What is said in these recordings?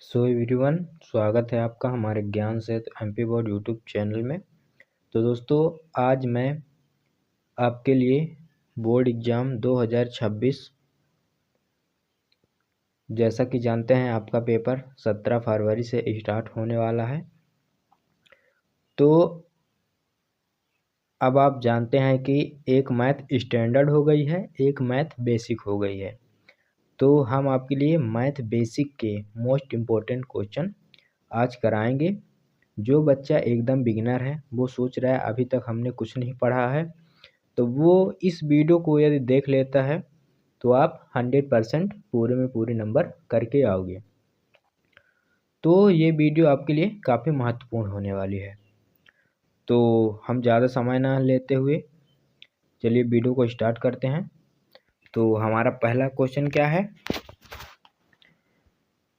So everyone, स्वागत है आपका हमारे ज्ञान सेतु एमपी बोर्ड यूट्यूब चैनल में। तो दोस्तों, आज मैं आपके लिए बोर्ड एग्ज़ाम 2026 जैसा कि जानते हैं आपका पेपर 17 फरवरी से स्टार्ट होने वाला है। तो अब आप जानते हैं कि एक मैथ स्टैंडर्ड हो गई है, एक मैथ बेसिक हो गई है। तो हम आपके लिए मैथ बेसिक के मोस्ट इम्पोर्टेंट क्वेश्चन आज कराएंगे। जो बच्चा एकदम बिगिनर है, वो सोच रहा है अभी तक हमने कुछ नहीं पढ़ा है, तो वो इस वीडियो को यदि देख लेता है तो आप 100% पूरे में पूरे नंबर करके आओगे। तो ये वीडियो आपके लिए काफ़ी महत्वपूर्ण होने वाली है। तो हम ज़्यादा समय ना लेते हुए चलिए वीडियो को स्टार्ट करते हैं। तो हमारा पहला क्वेश्चन क्या है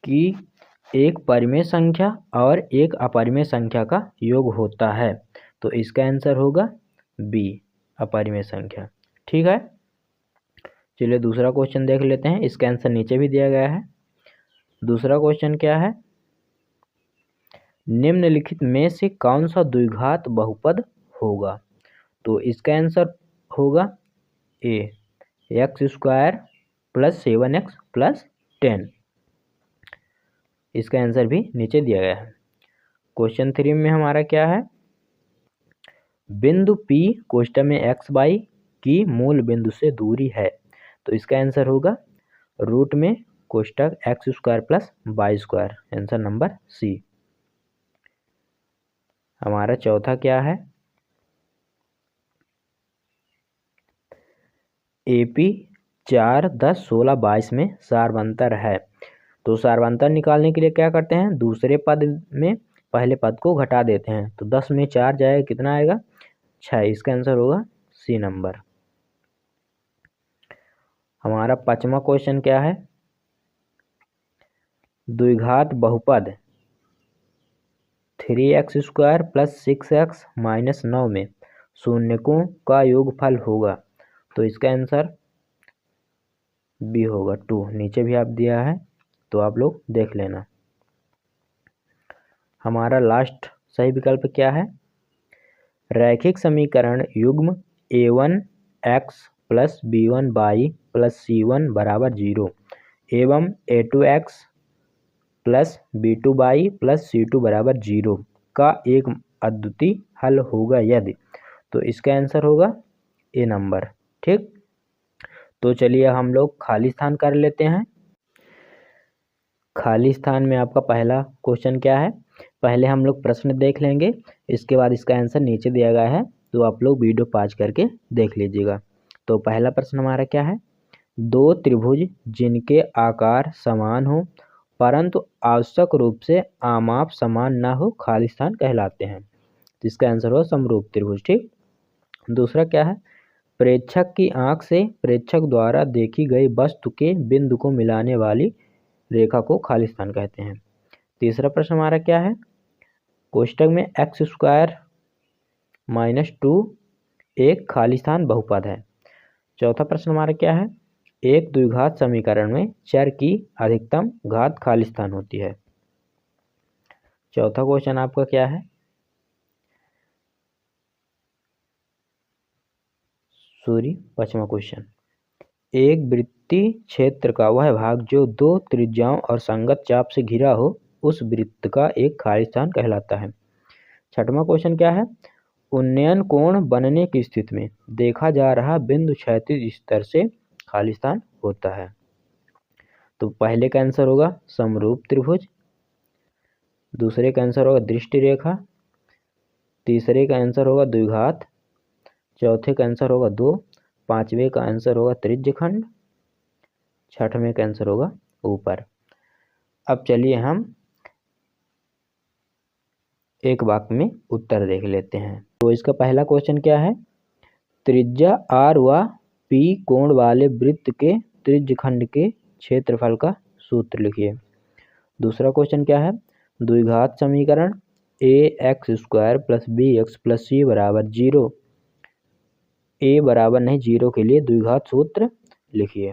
कि एक परिमेय संख्या और एक अपरिमेय संख्या का योग होता है। तो इसका आंसर होगा बी, अपरिमेय संख्या। ठीक है, चलिए दूसरा क्वेश्चन देख लेते हैं। इसका आंसर नीचे भी दिया गया है। दूसरा क्वेश्चन क्या है, निम्नलिखित में से कौन सा द्विघात बहुपद होगा। तो इसका आंसर होगा ए, x² + 7x + 10। इसका आंसर भी नीचे दिया गया है। क्वेश्चन 3 में हमारा क्या है, बिंदु P कोष्ठक में xy की मूल बिंदु से दूरी है। तो इसका आंसर होगा रूट में कोष्ठक x² + y²। Answer number C. हमारा चौथा क्या है, AP 4, 10, 16, 22 में सार्वंतर है। तो सार्वंतर निकालने के लिए क्या करते हैं, दूसरे पद में पहले पद को घटा देते हैं। तो 10 में 4 जाएगा, कितना आएगा 6। इसका आंसर होगा सी नंबर। हमारा पांचवा क्वेश्चन क्या है, द्विघात बहुपद 3x² + 6x - 9 में शून्यकों का योगफल होगा। तो इसका आंसर बी होगा 2। नीचे भी आप दिया है तो आप लोग देख लेना। हमारा लास्ट सही विकल्प क्या है, रैखिक समीकरण युग्म a1x + b1y + c1 = 0 एवं a2x + b2y + c2 = 0 का एक अद्वितीय हल होगा यदि। तो इसका आंसर होगा ए नंबर। ठीक, तो चलिए हम लोग खाली स्थान कर लेते हैं। खाली स्थान में आपका पहला क्वेश्चन क्या है, पहले हम लोग प्रश्न देख लेंगे, इसके बाद इसका आंसर नीचे दिया गया है, तो आप लोग वीडियो पॉज करके देख लीजिएगा। तो पहला प्रश्न हमारा क्या है, दो त्रिभुज जिनके आकार समान हो परंतु आवश्यक रूप से आमाप समान न हो खाली स्थान कहलाते हैं। तो इसका आंसर हो समरूप त्रिभुज। ठीक, दूसरा क्या है, प्रेक्षक की आंख से प्रेक्षक द्वारा देखी गई वस्तु के बिंदु को मिलाने वाली रेखा को खाली स्थान कहते हैं। तीसरा प्रश्न हमारा क्या है, कोष्ठक में x² - 2 एक खाली स्थान बहुपद है। चौथा प्रश्न हमारा क्या है, एक द्विघात समीकरण में चर की अधिकतम घात खाली स्थान होती है। चौथा क्वेश्चन आपका क्या है, पांचवा क्वेश्चन, एक वृत्तीय क्षेत्र का वह भाग जो दो त्रिज्याओं और संगत चाप से घिरा हो उस वृत्त का एक खाली स्थान कहलाता है। छठवां क्वेश्चन क्या है, उन्नयन कोण बनने की स्थिति में देखा जा रहा बिंदु क्षैतिज स्तर से खाली स्थान होता है। तो पहले का आंसर होगा समरूप त्रिभुज, दूसरे का आंसर होगा दृष्टि रेखा, तीसरे का आंसर होगा द्विघात, चौथे का आंसर होगा 2, पांचवें का आंसर होगा त्रिज्यखंड, छठवें का आंसर होगा ऊपर। अब चलिए हम एक वाक्य में उत्तर देख लेते हैं। तो इसका पहला क्वेश्चन क्या है, त्रिज्या r व p कोण वाले वृत्त के त्रिज्यखंड के क्षेत्रफल का सूत्र लिखिए। दूसरा क्वेश्चन क्या है, द्विघात समीकरण ax² + bx + c = 0, a बराबर नहीं 0 के लिए द्विघात सूत्र लिखिए।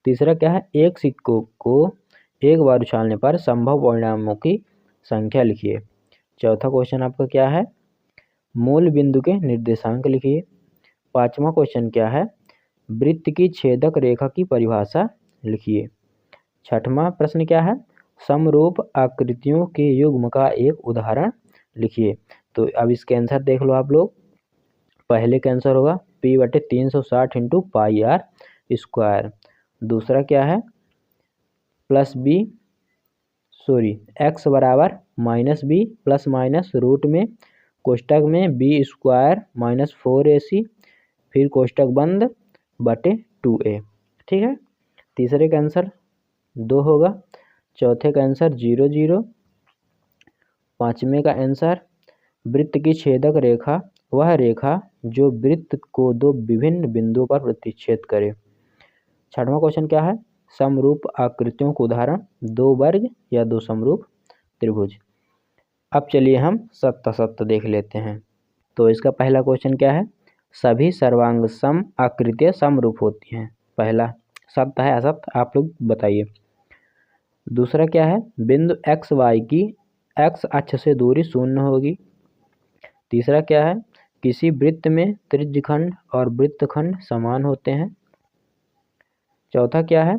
तीसरा क्या है, एक सिक्कों को एक बार उछालने पर संभव परिणामों की संख्या लिखिए। चौथा क्वेश्चन आपका क्या है, मूल बिंदु के निर्देशांक लिखिए। पांचवा क्वेश्चन क्या है, वृत्त की छेदक रेखा की परिभाषा लिखिए। छठवां प्रश्न क्या है, समरूप आकृतियों के युग्म का एक उदाहरण लिखिए। तो अब इसके आंसर देख लो आप लोग। पहले का आंसर होगा P/360 into pi are square. दूसरा क्या है, x बराबर -b प्लस माइनस रूट में कोष्टक में b स्क्वायर माइनस 4ac फिर कोष्टक बंद बटे 2a। ठीक है, तीसरे का आंसर 2 होगा। चौथे का आंसर 0 0। पांचवें का आंसर वृत्त की छेदक रेखा वह रेखा जो वृत्त को दो विभिन्न बिंदुओं पर प्रतिच्छेद करे। छठवां क्वेश्चन क्या है, समरूप आकृतियों का उदाहरण, दो वर्ग या दो समरूप त्रिभुज। अब चलिए हम सत्य देख लेते हैं। तो इसका पहला क्वेश्चन क्या है, सभी सर्वांग सम आकृतियां समरूप होती हैं। पहला सत्य है असत्य, आप लोग बताइए। दूसरा क्या है, बिंदु एक्स वाई की एक्स अक्ष से दूरी 0 होगी। तीसरा क्या है, किसी वृत्त में त्रिज्यखंड और वृत्तखंड समान होते हैं। चौथा क्या है,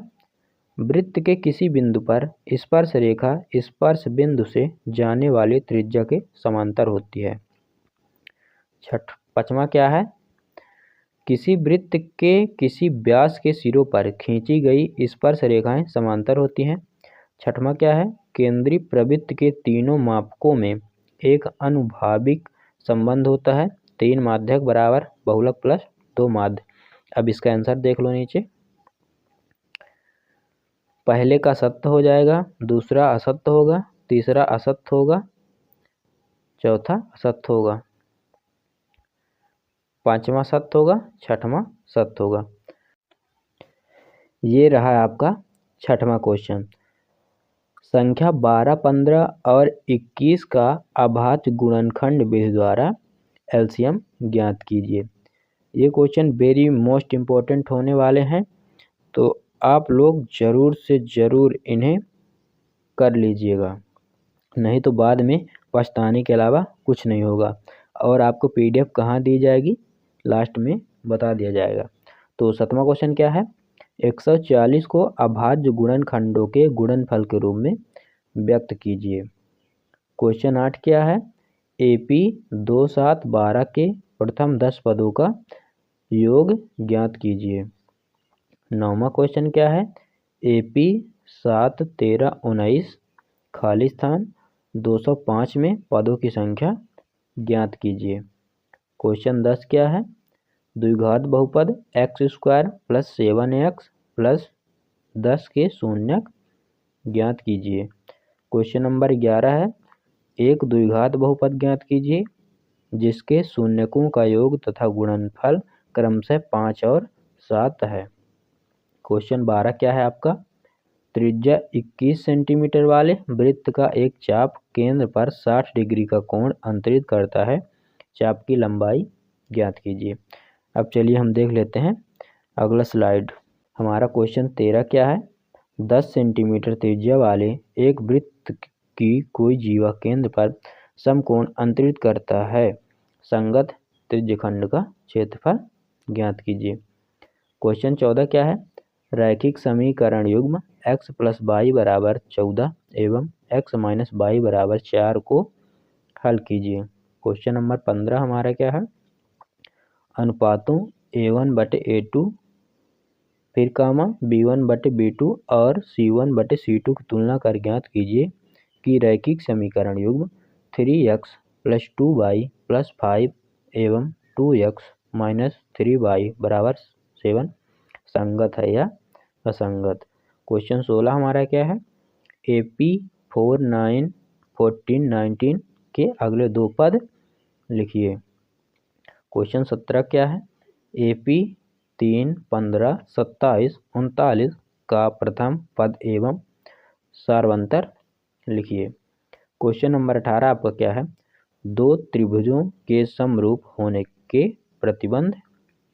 वृत्त के किसी बिंदु पर स्पर्श रेखा स्पर्श बिंदु से जाने वाली त्रिज्या के समांतर होती है। पांचवा क्या है, किसी वृत्त के किसी व्यास के सिरों पर खींची गई स्पर्श रेखाएं समांतर होती हैं। छठवां क्या है, केंद्रीय प्रवृत्त के तीनों मापकों में एक अनुभाविक संबंध होता है, 3 माध्यक बराबर बहुलक प्लस 2 माध्य। अब इसका आंसर देख लो नीचे। पहले का सत्य हो जाएगा, दूसरा असत्य होगा, तीसरा असत्य होगा, चौथा असत्य होगा, पांचवा सत्य होगा, छठवां सत्य होगा। ये रहा आपका छठवां क्वेश्चन। संख्या 12, 15 और 21 का अभाज्य गुणनखंड विधि द्वारा एलसीएम ज्ञात कीजिए। ये क्वेश्चन वेरी मोस्ट इम्पोर्टेंट होने वाले हैं, तो आप लोग ज़रूर से ज़रूर इन्हें कर लीजिएगा, नहीं तो बाद में पछताने के अलावा कुछ नहीं होगा। और आपको पीडीएफ कहाँ दी जाएगी, लास्ट में बता दिया जाएगा। तो 7वां क्वेश्चन क्या है, 140 को अभाज्य गुणनखंडों के गुणनफल के रूप में व्यक्त कीजिए। क्वेश्चन 8 क्या है, AP 2, 7, 12 के प्रथम 10 पदों का योग ज्ञात कीजिए। 9वां क्वेश्चन क्या है, AP 7, 13, 19 खाली स्थान 205 में पदों की संख्या ज्ञात कीजिए। क्वेश्चन 10 क्या है, द्विघात बहुपद x² प्लस 7x प्लस 10 के शून्यक ज्ञात कीजिए। क्वेश्चन नंबर 11 है, एक द्विघात बहुपद ज्ञात कीजिए जिसके शून्यकों का योग तथा गुणनफल क्रमशः 5 और 7 है। क्वेश्चन 12 क्या है आपका, त्रिज्या 21 सेंटीमीटर वाले वृत्त का एक चाप केंद्र पर 60 डिग्री का कोण अंतरित करता है, चाप की लंबाई ज्ञात कीजिए। अब चलिए हम देख लेते हैं अगला स्लाइड। हमारा क्वेश्चन 13 क्या है, 10 सेंटीमीटर त्रिज्या वाले एक वृत्त की कोई जीवा केंद्र पर समकोण अंतरित करता है, संगत त्रिज्यखंड का क्षेत्रफल ज्ञात कीजिए। क्वेश्चन 14 क्या है, रैखिक समीकरण युग्म x प्लस वाई बराबर 14 एवं x माइनस वाई बराबर 4 को हल कीजिए। क्वेश्चन नंबर 15 हमारा क्या है, अनुपातों A1/A2 फिर कामा B1/B2 और C1/C2 की तुलना कर ज्ञात कीजिए कि रैखिक समीकरण युग्म 3x प्लस 2y प्लस 5 एवं 2x माइनस 3y बराबर 7 संगत है या असंगत। क्वेश्चन 16 हमारा क्या है, AP 4, 9, 14, 19 के अगले दो पद लिखिए। क्वेश्चन 17 क्या है, AP 3, 15, 27, 39 का प्रथम पद एवं सारवंतर लिखिए। क्वेश्चन नंबर 18 आपका क्या है, दो त्रिभुजों के समरूप होने के प्रतिबंध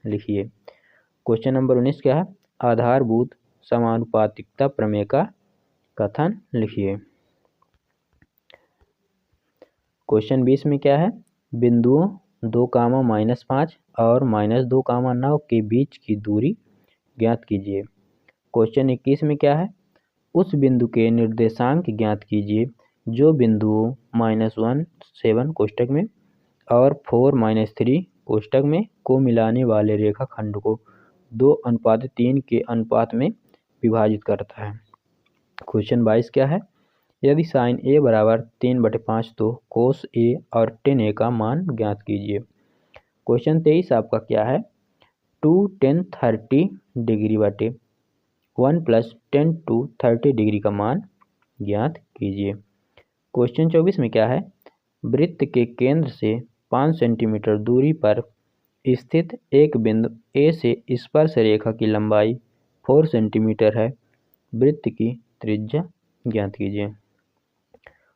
लिखिए। क्वेश्चन नंबर 19 क्या है, आधारभूत समानुपातिकता प्रमेय का कथन लिखिए। क्वेश्चन 20 में क्या है, बिंदुओं 2, और -2, 9 के बीच की दूरी ज्ञात कीजिए। क्वेश्चन 21 में क्या है, उस बिंदु के निर्देशांक ज्ञात कीजिए जो बिंदुओं -1, 7 कोष्ठक में और 4, -3 कोष्ठक में को मिलाने वाले रेखाखंड को 2:3 के अनुपात में विभाजित करता है। क्वेश्चन 22 क्या है, यदि साइन ए बराबर 3/5 तो कोस ए और टेन ए का मान ज्ञात कीजिए। क्वेश्चन 23 आपका क्या है, 2 tan 30 डिग्री बटे 1 + tan 2 30 डिग्री का मान ज्ञात कीजिए। क्वेश्चन 24 में क्या है, वृत्त के केंद्र से 5 सेंटीमीटर दूरी पर स्थित एक बिंदु ए से स्पर्श रेखा की लंबाई 4 सेंटीमीटर है, वृत्त की त्रिज्या ज्ञात कीजिए।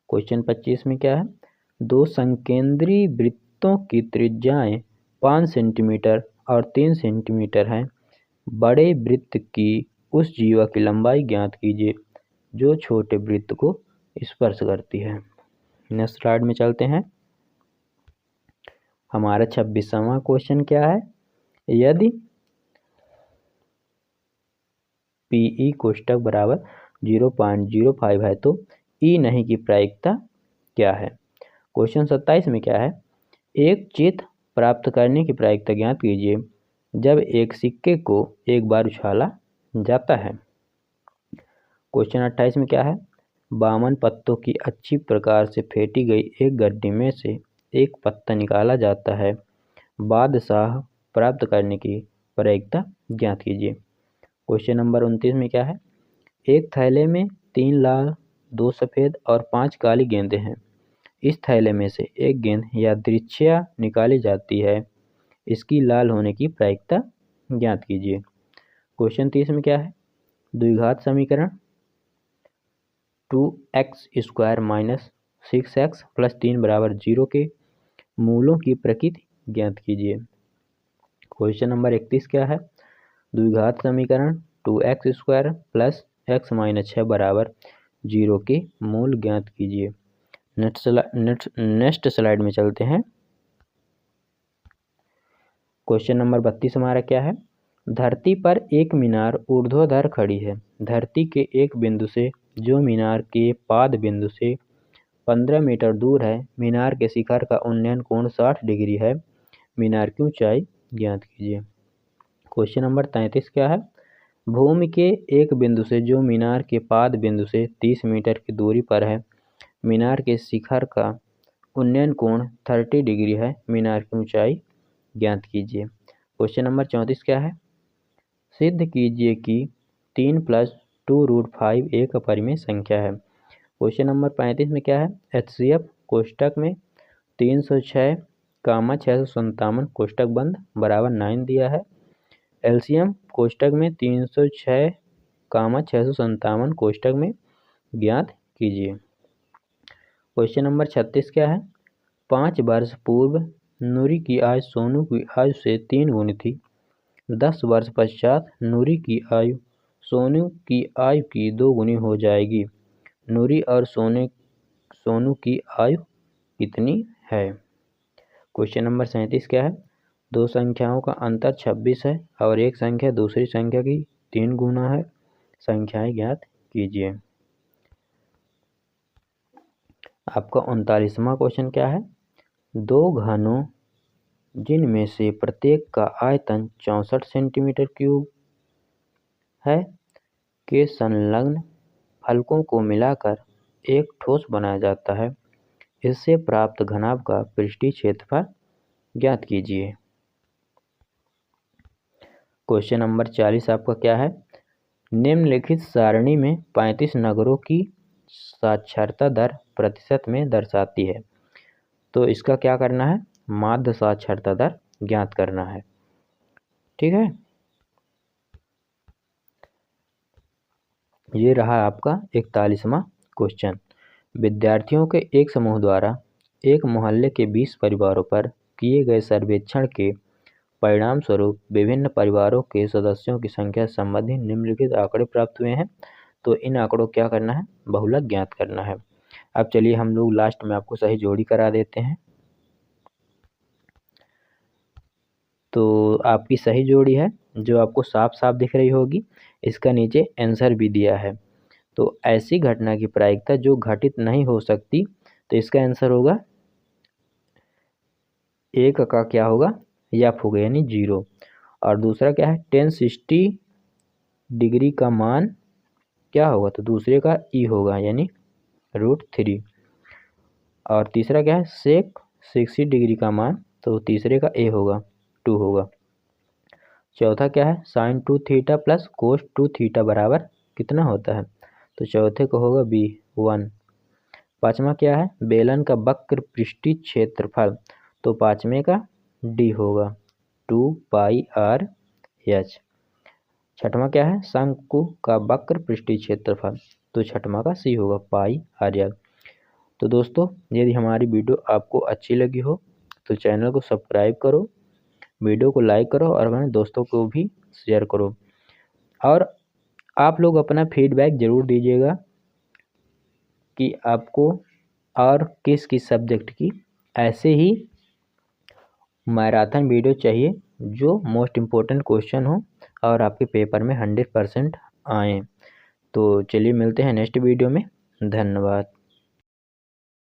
क्वेश्चन 25 में क्या है, दो संकेंद्री वृत्तों की त्रिज्याएं 5 सेंटीमीटर और 3 सेंटीमीटर हैं, बड़े वृत्त की उस जीवा की लंबाई ज्ञात कीजिए जो छोटे वृत्त को स्पर्श करती है। नेक्स्ट स्लाइड में चलते हैं। हमारा 26वां क्वेश्चन क्या है, यदि PE कोष्ठक बराबर 0.05 है तो E नहीं की प्रायिकता क्या है। क्वेश्चन 27 में क्या है, एक चित्र प्राप्त करने की प्रायिकता ज्ञात कीजिए जब एक सिक्के को एक बार उछाला जाता है। क्वेश्चन 28 में क्या है, बामन पत्तों की अच्छी प्रकार से फेंटी गई एक गड्डी में से एक पत्ता निकाला जाता है, बादशाह प्राप्त करने की प्रायिकता ज्ञात कीजिए। क्वेश्चन नंबर 29 में क्या है, एक थैले में 3 लाल, 2 सफ़ेद और 5 काली गेंदें हैं। इस थैले में से एक गेंद यादृच्छिक निकाली जाती है, इसकी लाल होने की प्रायिकता ज्ञात कीजिए। क्वेश्चन 30 में क्या है, द्विघात समीकरण 2x² - 6x + 3 = 0 के मूलों की प्रकृति ज्ञात कीजिए। क्वेश्चन नंबर 31 क्या है, द्विघात समीकरण 2x² + x - 6 = 0 के मूल ज्ञात कीजिए। नेक्स्ट स्लाइड में चलते हैं। क्वेश्चन नंबर 32 हमारा क्या है, धरती पर एक मीनार ऊर्ध्वाधर खड़ी है। धरती के एक बिंदु से जो मीनार के पाद बिंदु से 15 मीटर दूर है, मीनार के शिखर का उन्नयन कोण 60 डिग्री है, मीनार की ऊंचाई ज्ञात कीजिए। क्वेश्चन नंबर 33 क्या है, भूमि के एक बिंदु से जो मीनार के पाद बिंदु से 30 मीटर की दूरी पर है, मीनार के शिखर का उन्नयन कोण 30 डिग्री है, मीनार की ऊंचाई ज्ञात कीजिए। क्वेश्चन नंबर 34 क्या है, सिद्ध कीजिए कि 3 + 2√5 एक अपरिमेय संख्या है। क्वेश्चन नंबर 35 में क्या है, HCF कोष्ठक में 306, 657 कोष्ठक बंद बराबर 9 दिया है। LCM कोष्ठक में 306, 657 कोष्ठक में ज्ञात कीजिए। क्वेश्चन नंबर 36 क्या है, 5 वर्ष पूर्व नूरी की आयु सोनू की आयु से 3 गुनी थी। 10 वर्ष पश्चात नूरी की आयु सोनू की आयु की 2 गुनी हो जाएगी। नूरी और सोनू की आयु कितनी है। क्वेश्चन नंबर 37 क्या है, दो संख्याओं का अंतर 26 है और एक संख्या दूसरी संख्या की 3 गुना है, संख्याएं ज्ञात कीजिए। आपका 39वां क्वेश्चन क्या है, दो घनों जिनमें से प्रत्येक का आयतन 64 सेंटीमीटर क्यूब है के संलग्न फलकों को मिलाकर एक ठोस बनाया जाता है, इससे प्राप्त घनाभ का पृष्ठीय क्षेत्रफल ज्ञात कीजिए। क्वेश्चन नंबर 40 आपका क्या है, निम्नलिखित सारणी में 35 नगरों की साक्षरता दर प्रतिशत में दर्शाती है, तो इसका क्या करना है, माध्य साक्षरता दर ज्ञात करना है। ठीक है, ये रहा आपका 41वां क्वेश्चन। विद्यार्थियों के एक समूह द्वारा एक मोहल्ले के 20 परिवारों पर किए गए सर्वेक्षण के परिणाम स्वरूप विभिन्न परिवारों के सदस्यों की संख्या संबंधी निम्नलिखित आंकड़े प्राप्त हुए हैं, तो इन आंकड़ों क्या करना है, बहुलक ज्ञात करना है। अब चलिए हम लोग लास्ट में आपको सही जोड़ी करा देते हैं। तो आपकी सही जोड़ी है जो आपको साफ साफ दिख रही होगी, इसका नीचे आंसर भी दिया है। तो ऐसी घटना की प्रायिकता जो घटित नहीं हो सकती, तो इसका आंसर होगा एक का क्या होगा, एफ होगा यानी 0। और दूसरा क्या है, 1060 डिग्री का मान क्या होगा, तो दूसरे का ई होगा यानी √3। और तीसरा क्या है, सेक 60 डिग्री का मान, तो तीसरे का ए होगा 2 होगा। चौथा क्या है, sin 2 theta plus cos 2 theta बराबर कितना होता है, तो चौथे को होगा बी 1। पाँचवा क्या है, बेलन का वक्र पृष्ठीय क्षेत्रफल, तो पाँचवें का डी होगा 2πr/h। छठवां क्या है, शंकु का वक्र पृष्ठीय क्षेत्रफल, तो छठवां का सी होगा πr/l। तो दोस्तों यदि हमारी वीडियो आपको अच्छी लगी हो तो चैनल को सब्सक्राइब करो, वीडियो को लाइक करो और अपने दोस्तों को भी शेयर करो। और आप लोग अपना फीडबैक ज़रूर दीजिएगा कि आपको और किस किस सब्जेक्ट की ऐसे ही मैराथन वीडियो चाहिए जो मोस्ट इम्पोर्टेंट क्वेश्चन हो और आपके पेपर में 100% आए। तो चलिए मिलते हैं नेक्स्ट वीडियो में, धन्यवाद।